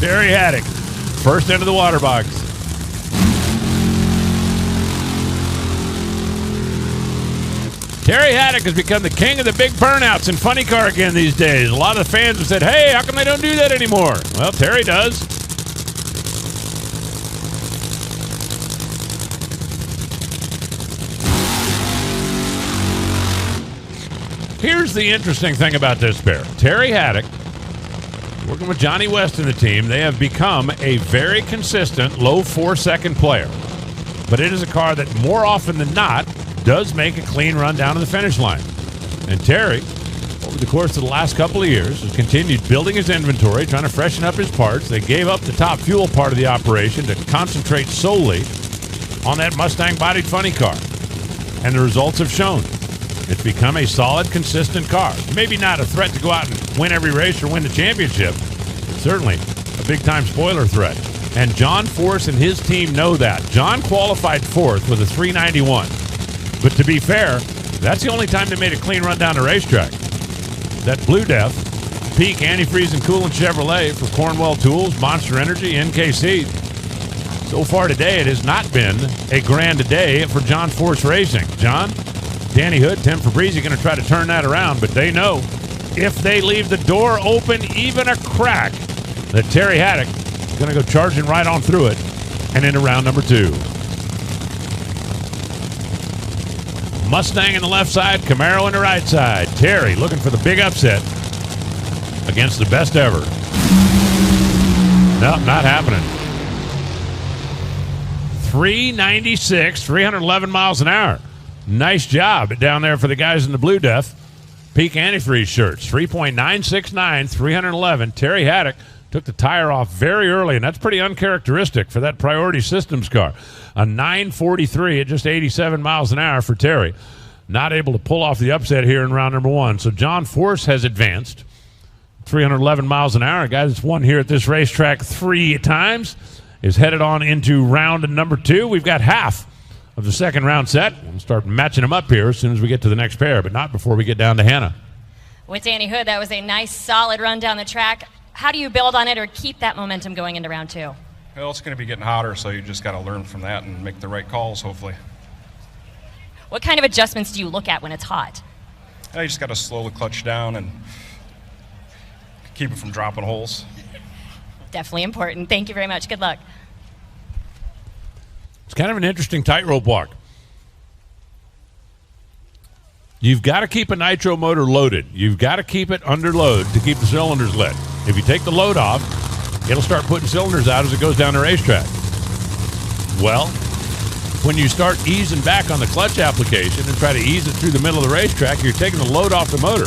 Terry Haddock, first into the water box. Terry Haddock has become the king of the big burnouts in funny car again these days. A lot of the fans have said, hey, how come they don't do that anymore? Well, Terry does. Here's the interesting thing about this pair. Terry Haddock, working with Johnny West in the team, they have become a very consistent low 4-second player. But it is a car that more often than not does make a clean run down to the finish line. And Terry, over the course of the last couple of years, has continued building his inventory, trying to freshen up his parts. They gave up the top fuel part of the operation to concentrate solely on that Mustang-bodied funny car. And the results have shown. It's become a solid, consistent car. Maybe not a threat to go out and win every race or win the championship. Certainly a big-time spoiler threat. And John Force and his team know that. John qualified fourth with a 391. But to be fair, that's the only time they made a clean run down the racetrack. That Blue Death, Peak Antifreeze and Coolant Chevrolet for Cornwell Tools, Monster Energy, NKC. So far today, it has not been a grand day for John Force Racing. John, Danny Hood, Tim Fabrizi going to try to turn that around, but they know if they leave the door open even a crack, that Terry Haddock is going to go charging right on through it and into round number 2. Mustang in the left side, Camaro in the right side. Terry looking for the big upset against the best ever. Nope, not happening. 396, 311 miles an hour. Nice job down there for the guys in the Blue Death. Peak Antifreeze shirts, 3.969, 311. Terry Haddock took the tire off very early, and that's pretty uncharacteristic for that Priority Systems car. A 943 at just 87 miles an hour for Terry. Not able to pull off the upset here in round number 1. So John Force has advanced. 311 miles an hour. A guy that's won here at this racetrack 3 times is headed on into round number 2. We've got half of the second round set. We'll start matching them up here as soon as we get to the next pair, but not before we get down to Hannah. With Danny Hood, that was a nice, solid run down the track. How do you build on it or keep that momentum going into round 2? Well, it's going to be getting hotter, so you just got to learn from that and make the right calls, hopefully. What kind of adjustments do you look at when it's hot? You just got to slow the clutch down and keep it from dropping holes. Definitely important. Thank you very much. Good luck. It's kind of an interesting tightrope walk. You've got to keep a nitro motor loaded. You've got to keep it under load to keep the cylinders lit. If you take the load off, it'll start putting cylinders out as it goes down the racetrack. Well, when you start easing back on the clutch application and try to ease it through the middle of the racetrack, you're taking the load off the motor.